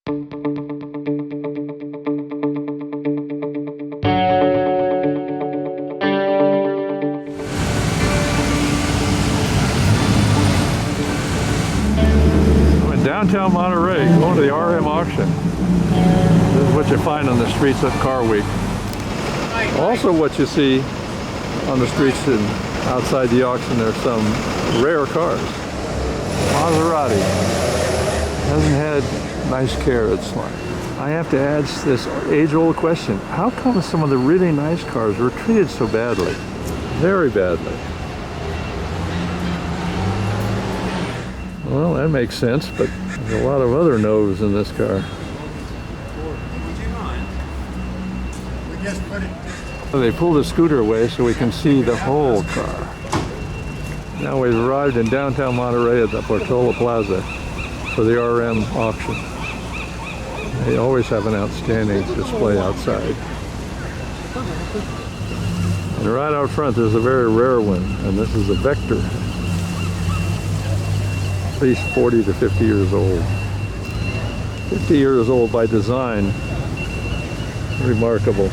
Downtown Monterey, going to the RM auction. This is what you find on the streets at Car Week. Also what you see on the streets and outside the auction, there's some rare cars. Maserati hasn't had nice care, it's like. I have to ask this age-old question. How come some of the really nice cars were treated so badly? Very badly. Well, that makes sense, but there's a lot of other no's in this car. They pulled the scooter away so we can see the whole car. Now we've arrived in downtown Monterey at the Portola Plaza for the RM auction. They always have an outstanding display outside. And right out front there's a very rare one, and this is a Vector. At least 40 to 50 years old. 50 years old by design. Remarkable.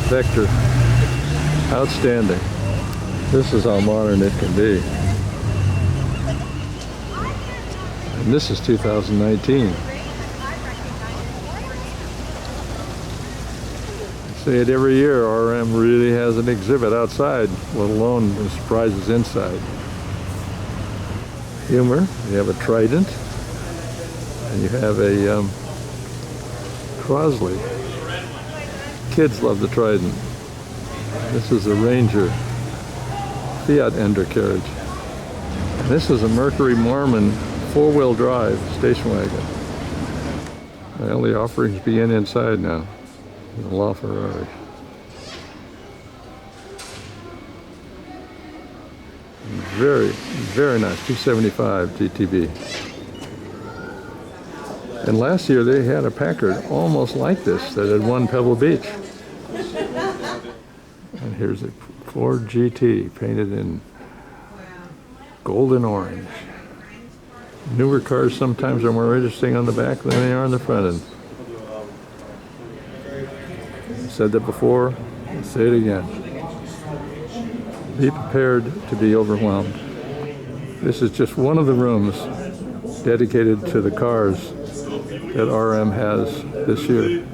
Vector. Outstanding. This is how modern it can be. And this is 2019. I say it every year, RM really has an exhibit outside, let alone the surprises inside. Humor, you have a Trident, and you have a Crosley. Kids love the Trident. This is a Ranger Fiat undercarriage. And this is a Mercury Marmon four-wheel drive station wagon. Well, the offerings begin inside now. The LaFerrari. Very, very nice, 275 GTB. And last year they had a Packard almost like this that had won Pebble Beach. And here's a Ford GT painted in golden orange. Newer cars sometimes are more interesting on the back than they are on the front end. I said that before, I'll say it again. Be prepared to be overwhelmed. This is just one of the rooms dedicated to the cars that RM has this year.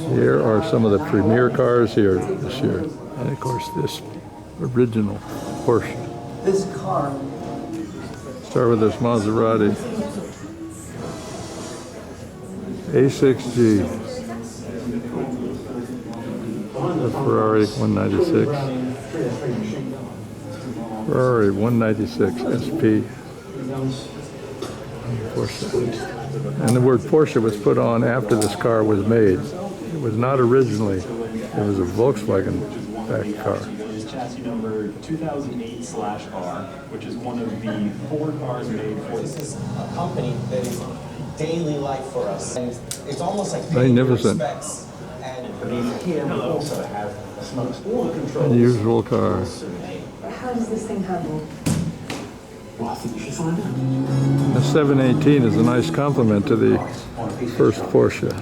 Here are some of the premier cars here this year. And of course this original Porsche. This car. Start with this Maserati. A6G. The Ferrari 196. Ferrari 196 SP. Porsche. And the word Porsche was put on after this car was made. It was not originally. It was a Volkswagen-backed car. Chassis number 2008/R, which is one of the 4 cars made for this is a company that is daily life for us. And it's almost like magnificent. And here we also have a smoke control. Unusual car. How does this thing handle? Well, I think you should find out. The 718 is a nice complement to the first Porsche.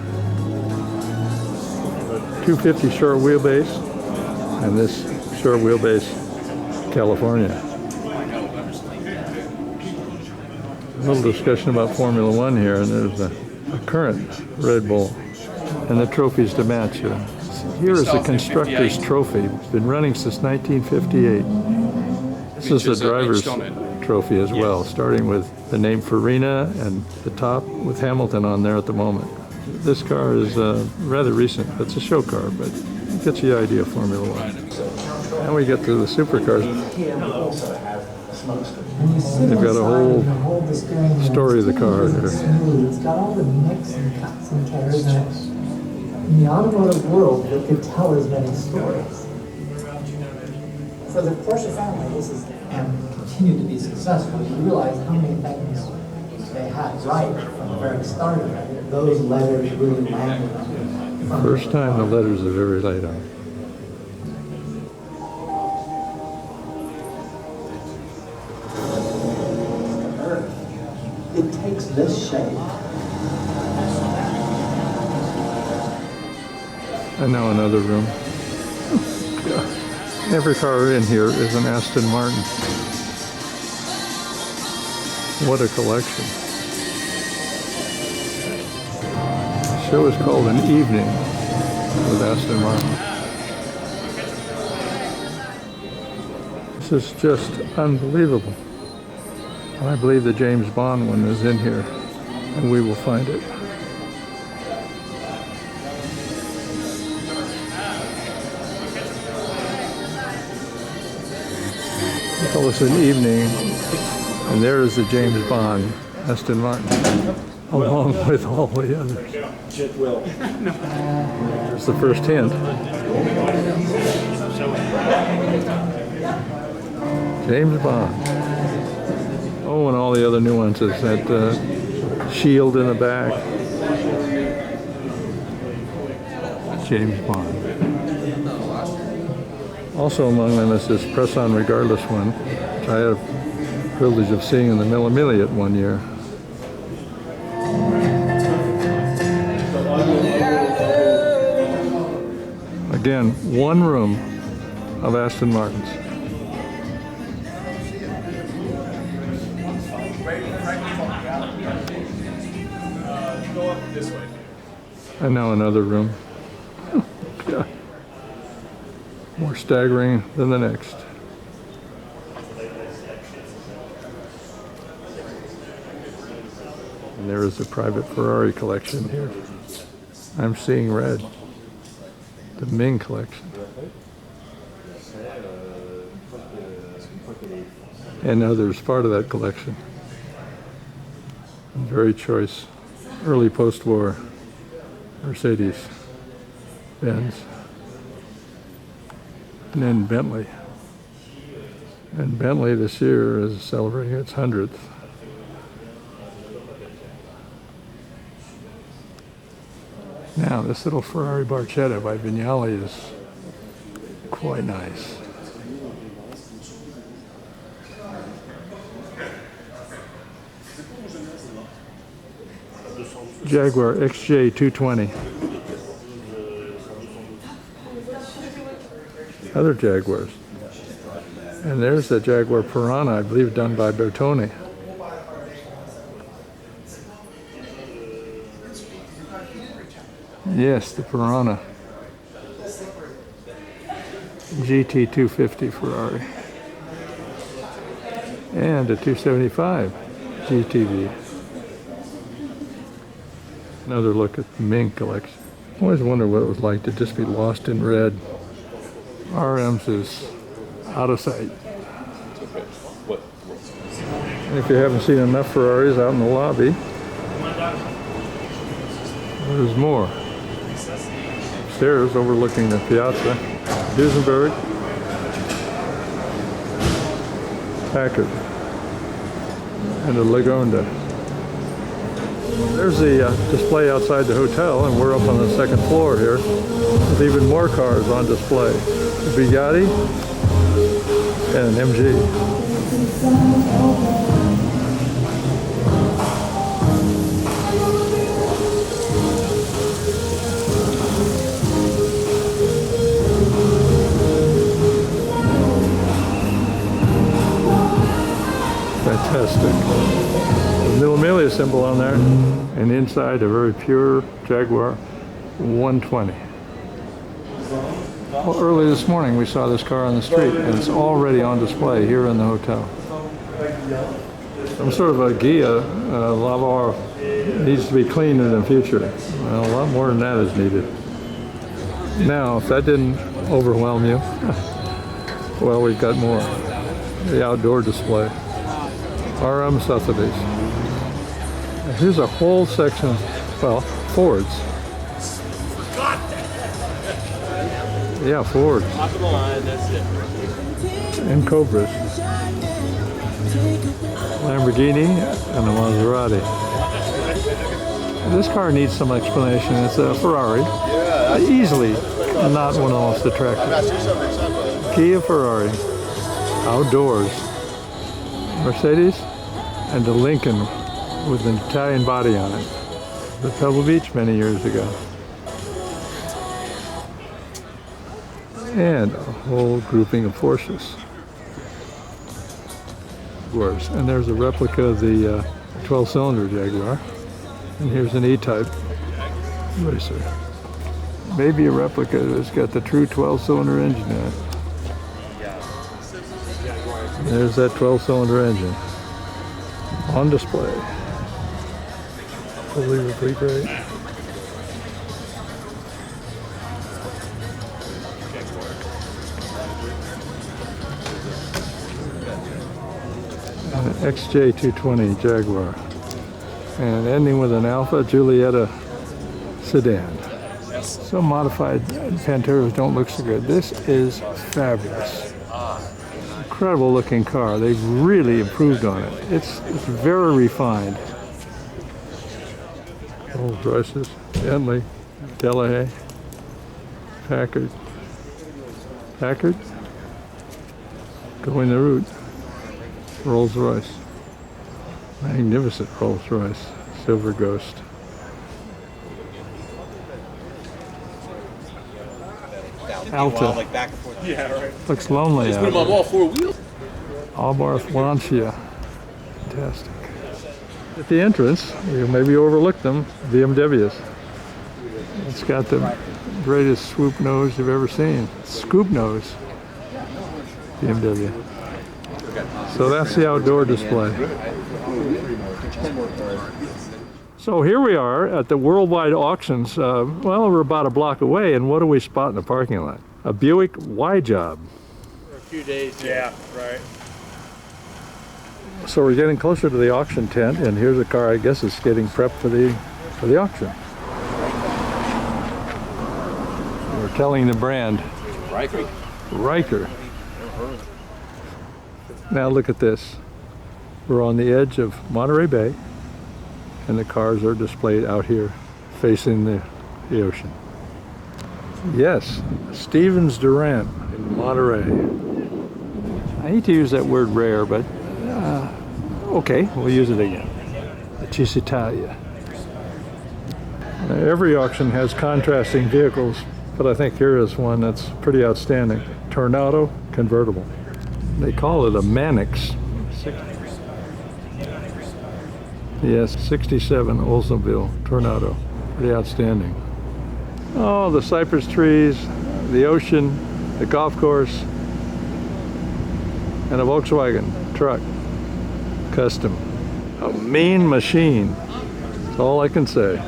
250 short wheelbase, and this short wheelbase California. A little discussion about Formula One here, and there's a current Red Bull, and the trophies to match it. Here is the constructor's trophy. It's been running since 1958. This is the driver's trophy as well, starting with the name Farina and the top with Hamilton on there at the moment. This car is rather recent. It's a show car, but it gets you the idea of Formula One. Now we get to the supercars. They've got a whole story of the car here. It's got all the nicks and cuts and tears in it. In the automotive world, it could tell as many stories. For the Porsche family, this is continued to be successful. You realize how many things they had right from the very start of it. Those letters really landed on them. First time the letters are very light on. It takes this shape And now another room. Every car in here is an Aston Martin. What a collection. The show is called An Evening with Aston Martin. This is just unbelievable. I believe the James Bond one is in here, and we will find it. Well, it's an evening, and there is the James Bond, Aston Martin, along with all the others. There's the first hint. James Bond. Oh, and all the other nuances. That shield in the back. James Bond. Also among them is this Press On Regardless one, which I had the privilege of seeing in the Millimilliot one year. Again, one room of Aston Martins. And now another room. God. More staggering than the next. And there is a private Ferrari collection here. I'm seeing red. The Ming collection. And others part of that collection. Very choice. Early post-war Mercedes Benz. And then Bentley. And Bentley this year is celebrating its 100th. Now, this little Ferrari Barchetta by Vignali is quite nice. Jaguar XJ220. Other Jaguars. And there's the Jaguar Piranha, I believe done by Bertone. Yes, the Piranha. GT250 Ferrari. And a 275 GTV. Another look at the Ming collection. I always wonder what it was like to just be lost in red. RM's is out of sight. And if you haven't seen enough Ferraris out in the lobby, there's more. Upstairs overlooking the piazza, Duesenberg, Packard, and a Lagonda. There's the display outside the hotel, and we're up on the second floor here with even more cars on display. A Bugatti and an MG. Fantastic. The little Amelia symbol on there, and inside a very pure Jaguar 120. Well, early this morning we saw this car on the street, and it's already on display here in the hotel. Some sort of a Ghia Lavar needs to be cleaned in the future. Well, a lot more than that is needed. Now, if that didn't overwhelm you, well, we've got more. The outdoor display. RM Sothebys. Here's a whole section, well, Fords. Yeah, Fords. Top of the line, that's it. And Cobras. Lamborghini and a Maserati. This car needs some explanation. It's a Ferrari. Easily not one of the most attractive. Kia Ferrari. Outdoors. Mercedes and a Lincoln with an Italian body on it. at Pebble Beach many years ago. And a whole grouping of Porsches. And there's a replica of the 12-cylinder Jaguar. And here's an E-Type racer. Maybe a replica that's got the true 12-cylinder engine in it. There's that 12-cylinder engine on display. Fully replete rate. An XJ220 Jaguar. And ending with an Alpha Giulietta sedan. Some modified Panteras don't look so good. This is fabulous. Incredible looking car. They've really improved on it. It's very refined. Rolls Royces, Vendley, Delahaye, Packard, going the route, Rolls Royce, magnificent Rolls Royce, Silver Ghost. Alta, looks lonely out there. all four wheels. Albarth Lancia, fantastic. At the entrance, you maybe overlooked them, BMWs. It's got the greatest swoop nose you've ever seen. Scoop nose, BMW. So that's the outdoor display. So here we are at the worldwide auctions. Well, we're about a block away, and what do we spot in the parking lot? A Buick Y-Job. For a few days. Yeah, right. So we're getting closer to the auction tent, and here's a car I guess is getting prepped for the auction. We're telling the brand. Riker. Now look at this. We're on the edge of Monterey Bay, and the cars are displayed out here facing the ocean. Yes, Stevens Durant in Monterey. I hate to use that word rare, but okay, we'll use it again. The Cisitalia. Every auction has contrasting vehicles, but I think here is one that's pretty outstanding. Tornado convertible. They call it a Mannix. Yes, 67 Oldsmobile Tornado. Pretty outstanding. Oh, the cypress trees, the ocean, the golf course, and a Volkswagen truck. Custom. A mean machine. That's all I can say.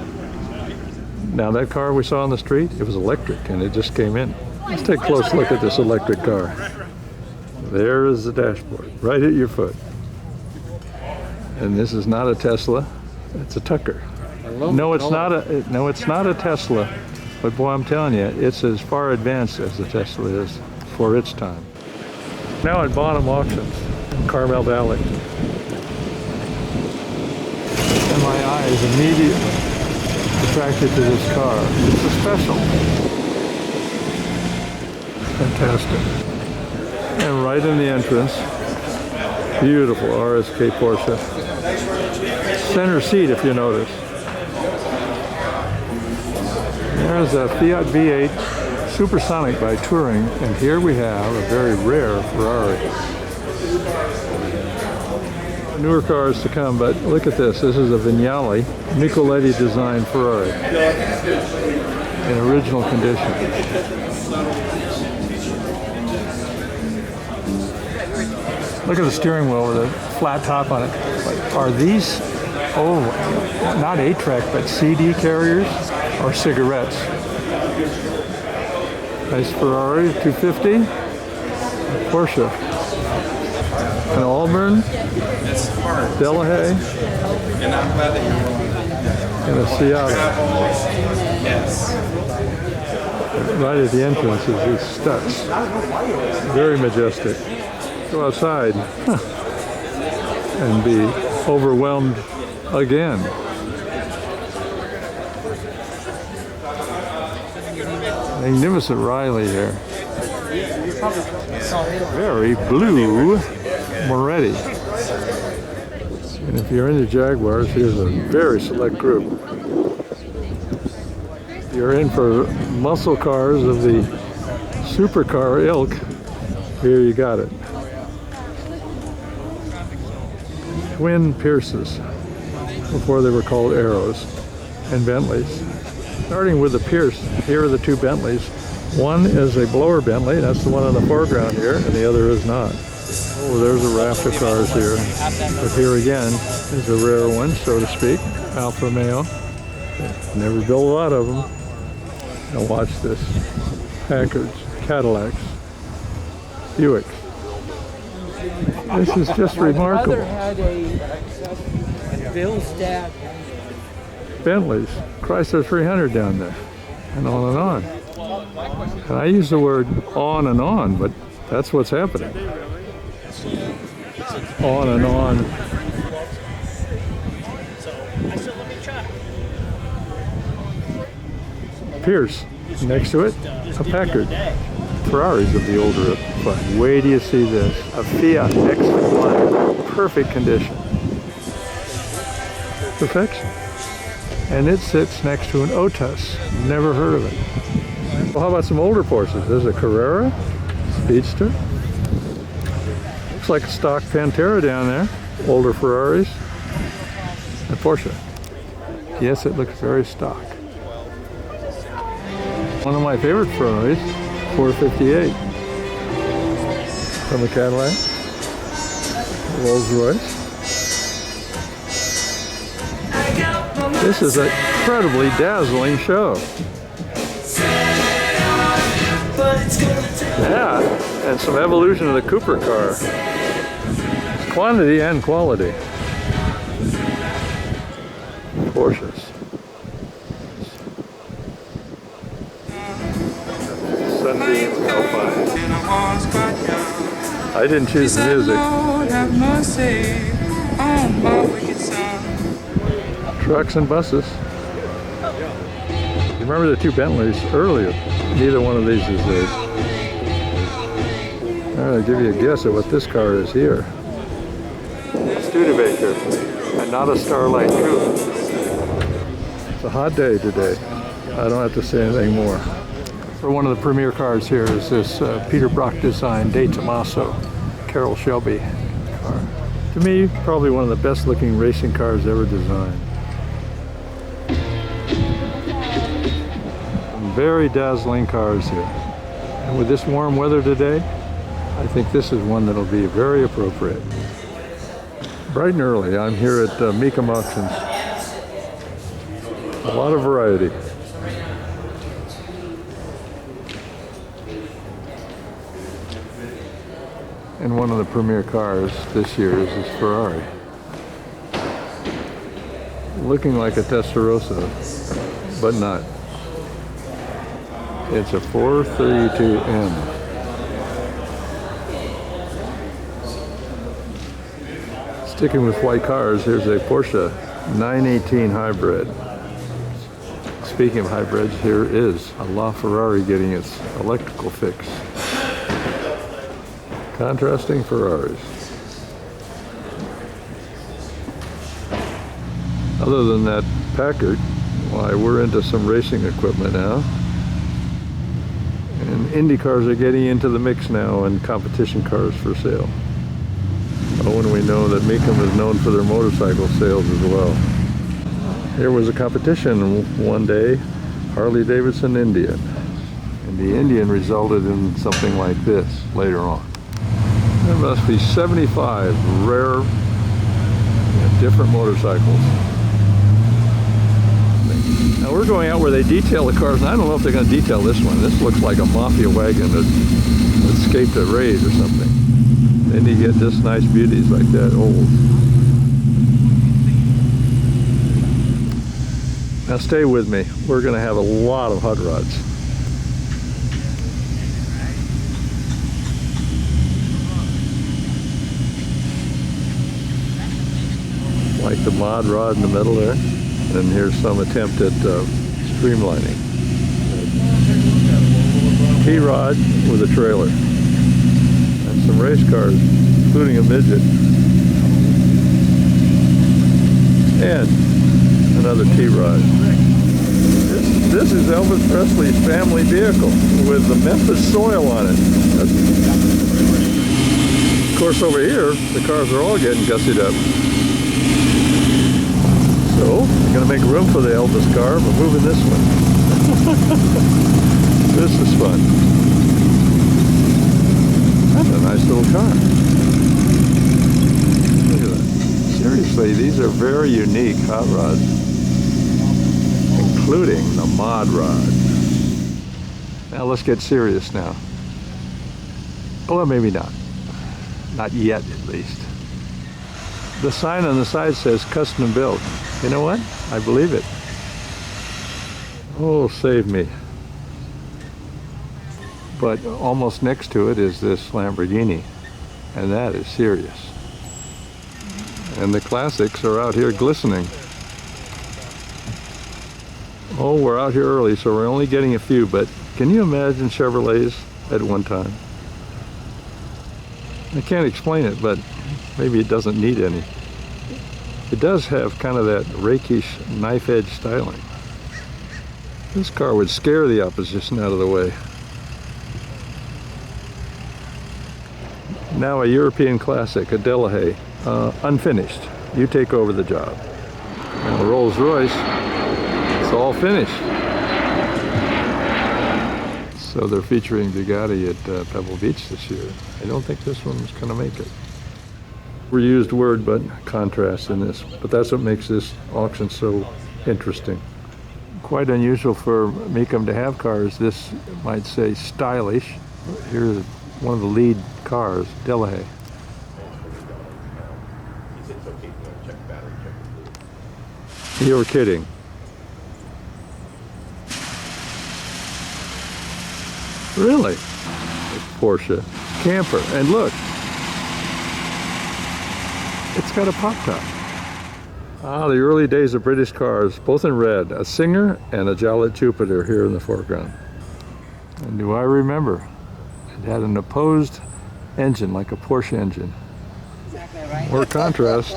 Now that car we saw on the street, it was electric and it just came in. Let's take a close look at this electric car. There is the dashboard, right at your foot. And this is not a Tesla, it's a Tucker. No, it's not a Tesla, but boy, I'm telling you, it's as far advanced as the Tesla is for its time. Now at Bonham Auctions in Carmel Valley. And my eye is immediately attracted to this car. It's a special. Fantastic. And right in the entrance, beautiful RSK Porsche. Center seat, if you notice. There's a Fiat V8 Supersonic by Touring, and here we have a very rare Ferrari. Newer cars to come, but look at this. This is a Vignale Nicoletti designed Ferrari in original condition. Look at the steering wheel with a flat top on it. Are these, oh, not 8-track, but CD carriers or cigarettes? Nice Ferrari 250. Porsche. An Auburn. Delahaye. And a Seattle. Right at the entrance is these steps. Very majestic. Go outside and be overwhelmed again. Magnificent Riley here. Very blue Moretti. And if you're into Jaguars, here's a very select group. You're in for muscle cars of the supercar ilk. Here you got it. Twin Pierces, before they were called Arrows, and Bentleys. Starting with the Pierce, here are the two Bentleys. One is a blower Bentley, that's the one in the foreground here, and the other is not. Oh, there's a raft of cars here. But here again is a rare one, so to speak, Alfa Romeo. Never built a lot of them. Now watch this. Packards, Cadillacs, Buicks. This is just remarkable. My mother had a Bill's dad. Bentleys, Chrysler 300 down there, and on and on. And I use the word on and on, but that's what's happening. On and on. Pierce, next to it, a Packard. Ferraris of the older, but wait till you see this. A Fiat X1, perfect condition. Perfection. And it sits next to an Otis. Never heard of it. Well, how about some older Porsches? There's a Carrera, Speedster. Looks like a stock Pantera down there. Older Ferraris. A Porsche. Yes, it looks very stock. One of my favorite Ferraris, 458. From a Cadillac. Rolls Royce. This is an incredibly dazzling show. Yeah, and some evolution of the Cooper car. Quantity and quality. Porsches. Sunbeam Alpine. I didn't choose the music. Trucks and buses. You remember the two Bentleys earlier? Neither one of these is there. I'll give you a guess at what this car is here. Studebaker, and not a Starlight Coupe. It's a hot day today. I don't have to say anything more. For one of the premier cars here is this Peter Brock design De Tomaso Carroll Shelby car. To me, probably one of the best looking racing cars ever designed. Some very dazzling cars here. And with this warm weather today, I think this is one that'll be very appropriate. Bright and early, I'm here at Mecum Auctions. A lot of variety. And one of the premier cars this year is this Ferrari. Looking like a Testarossa, but not. It's a 432M. Sticking with white cars, here's a Porsche 918 hybrid. Speaking of hybrids, here is a LaFerrari getting its electrical fix. Contrasting Ferraris. Other than that Packard, why, we're into some racing equipment now. And Indy cars are getting into the mix now, and competition cars for sale. Oh, and we know that Mecum is known for their motorcycle sales as well. Here was a competition one day, Harley-Davidson Indian. And the Indian resulted in something like this later on. There must be 75 rare and different motorcycles. Now we're going out where they detail the cars, and I don't know if they're going to detail this one. This looks like a mafia wagon that escaped a raid or something. Then you get this nice beauties like that, old. Now stay with me. We're going to have a lot of hot rods. Like the mod rod in the middle there. And here's some attempt at streamlining. T-rod with a trailer. And some race cars, including a midget. And another T-rod. This is Elvis Presley's family vehicle with the Memphis soil on it. Of course, over here, the cars are all getting gussied up. So, I'm going to make room for the Elvis car, but moving this one. This is fun. That's a nice little car. Look at that. Seriously, these are very unique hot rods, including the mod rod. Now let's get serious now. Well, maybe not. Not yet, at least. The sign on the side says custom built. You know what? I believe it. Oh, save me. But almost next to it is this Lamborghini, and that is serious. And the classics are out here glistening. Oh, we're out here early, so we're only getting a few, but can you imagine Chevrolets at one time? I can't explain it, but maybe it doesn't need any. It does have kind of that rakish knife edge styling. This car would scare the opposition out of the way. Now a European classic, a Delahaye, unfinished. You take over the job. And the Rolls Royce, it's all finished. So they're featuring Bugatti at Pebble Beach this year. I don't think this one's going to make it. Reused word, but contrast in this. But that's what makes this auction so interesting. Quite unusual for Mecum to have cars. This might say stylish. Here's one of the lead cars, Delahaye. You're kidding. Really? Porsche camper, and look, it's got a pop top. Ah, the early days of British cars, both in red, a Singer and a Jolett Jupiter here in the foreground. And do I remember? It had an opposed engine, like a Porsche engine. Exactly right. More contrast.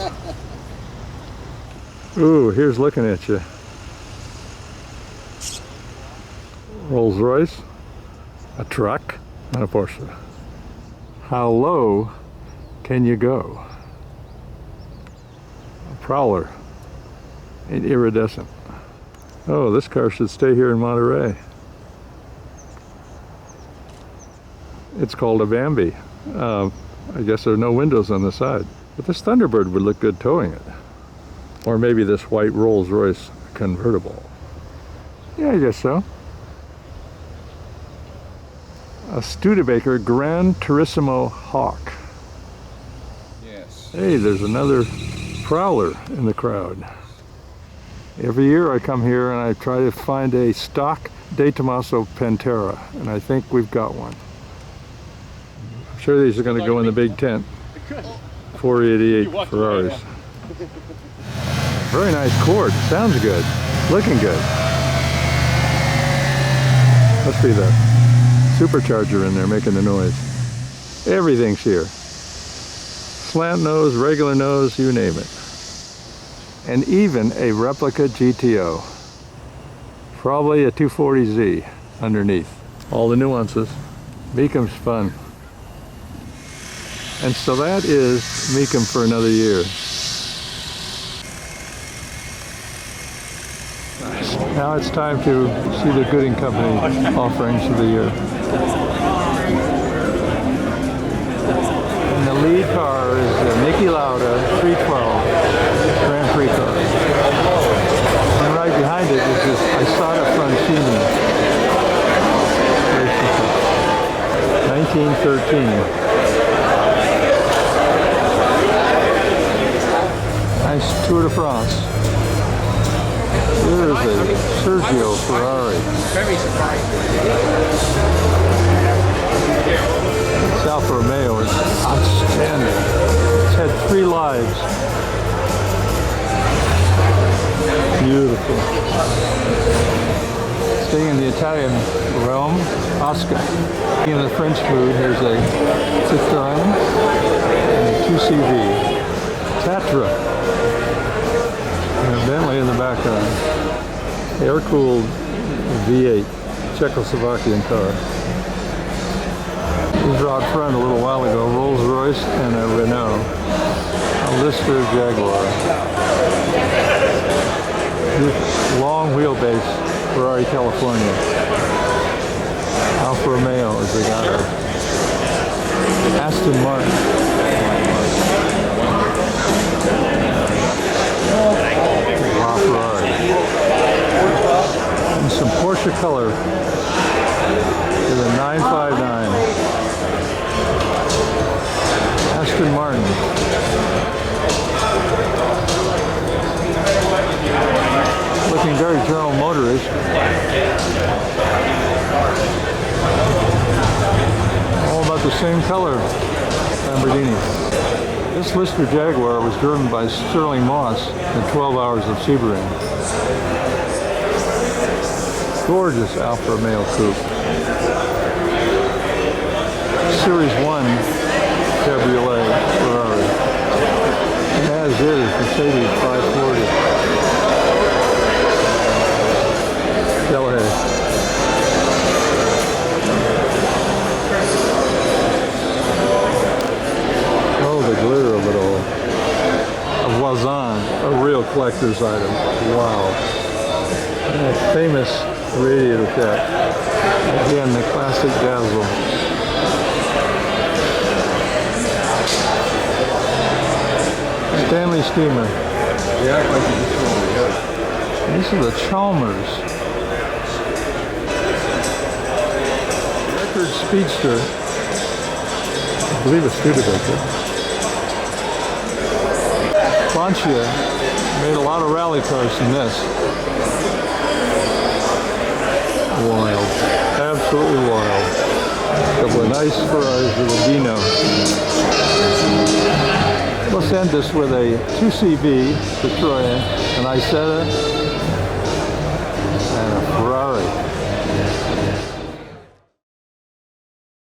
Ooh, here's looking at you. Rolls Royce, a truck, and a Porsche. How low can you go? A Prowler, an iridescent. Oh, this car should stay here in Monterey. It's called a Bambi. I guess there are no windows on the side. But this Thunderbird would look good towing it. Or maybe this white Rolls Royce convertible. Yeah, I guess so. A Studebaker Gran Turismo Hawk. Yes. Hey, there's another Prowler in the crowd. Every year I come here and I try to find a stock De Tomaso Pantera, and I think we've got one. I'm sure these are going to go in the big tent. 488 Ferraris. Very nice cord. Sounds good. Looking good. Must be the supercharger in there making the noise. Everything's here. Slant nose, regular nose, you name it. And even a replica GTO. Probably a 240Z underneath. All the nuances. Mecum's fun. And so that is Mecum for another year. Now it's time to see the Gooding Company offerings of the year. And the lead car is the Niki Lauda 312 Grand Prix car. And right behind it is this Isata Francini. 1913. Nice Tour de France. There is a Sergio Ferrari. Very surprised. This Alfa Romeo is outstanding. It's had 3 lives. Beautiful. Staying in the Italian realm, Oscar. In the French food, there's a Citroën and a 2CV. Tatra. And a Bentley in the background. Air-cooled V8 Czechoslovakian car. These were out front a little while ago, Rolls-Royce and a Renault. A Lister Jaguar. Long wheelbase, Ferrari, California. Alfa Romeo is the guy. Aston Martin. Ferrari. And some Porsche color with a 959. Aston Martin. Looking very General Motors. All about the same color Lamborghini. This Lister Jaguar was driven by Sterling Moss in 12 Hours of Sebring. Gorgeous Alfa Romeo coupe. Series 1 Cabriolet Ferrari. And as is Mercedes 540. Delahaye. Oh, the glitter of it all. A Voisin, a real collector's item. Wow. And a famous radiator cap. Again, the classic dazzle. Stanley Steamer. Yeah, like you just told me, yeah. These are the Chalmers. Record Speedster. I believe a Studebaker. Lancia made a lot of rally cars from this. Wild. Absolutely wild. A couple of nice Ferraris with a Dino. Let's end this with a 2CV Citroen, an Isetta